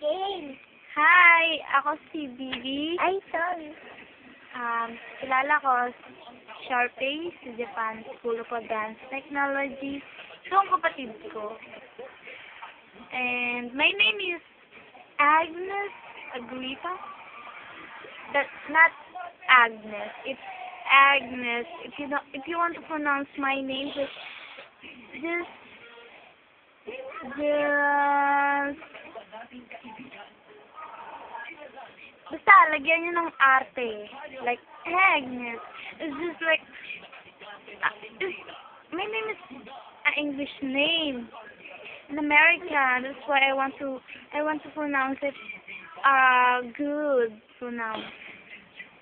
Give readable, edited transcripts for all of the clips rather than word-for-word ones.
game. Hi! Ako si Bibi. Ay, sorry. Kilala ko Sharpay sa Japan School of Advanced Technology. Ito ang kapatid ko. And my name is Agnes Agripa. That's not Agnes. It's Agnes. If you want to pronounce my name, just basta, lagyan nyo ng arte. Like, Agnes. It's just like, my name is an English name. In America, that's why I want to pronounce it, good pronounce.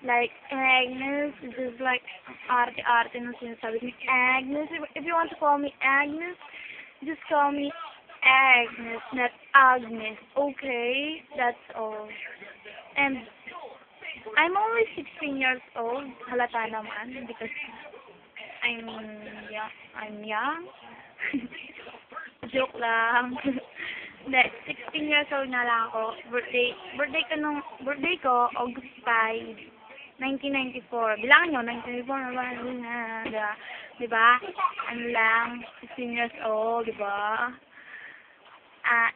Like, Agnes, just like, arte na sinasabi ni Agnes. If you want to call me Agnes, just call me Agnes, not Agnes. Okay? That's all. And I'm only 16 years old. Halata naman because I'm young. Joke lang. Hindi, 16 years old na lang ako. Birthday ko August 5, 1994. Bilangan nyo, 1994 na ba? Diba? Ano lang, 16 years old, diba?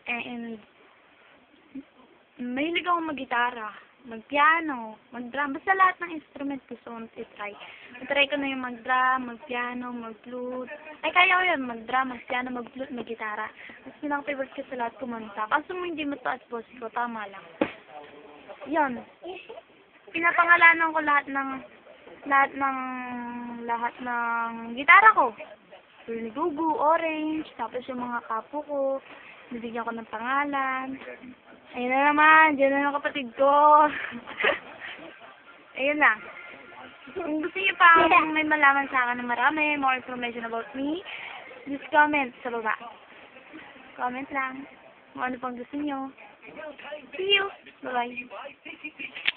And mahilig akong mag-gitara, mag-piano, mag-drum. Basta lahat ng instrument gusto kong i-try. I-try ko na yung mag-drum, mag-piano, mag-flute. Ay, kaya ko yun, mag-drum, mag-piano, mag-flute, mag-gitara. Mas pinaka-favorite ko sa lahat kumanta. Kaso mo hindi mataas boss ko, tama lang. Yun. Pinapangalanan ko lahat ng gitara ko. Gugu, Orange, tapos yung mga kapo ko, nabigyan ko ng pangalan. Ayun na naman, dyan na yung kapatid ko. Ayun lang. Kung gusto niyo pa may malaman sa akin ng marami, more information about me, just comment sa baba. Comment lang kung ano pang gusto niyo. See you! Bye-bye!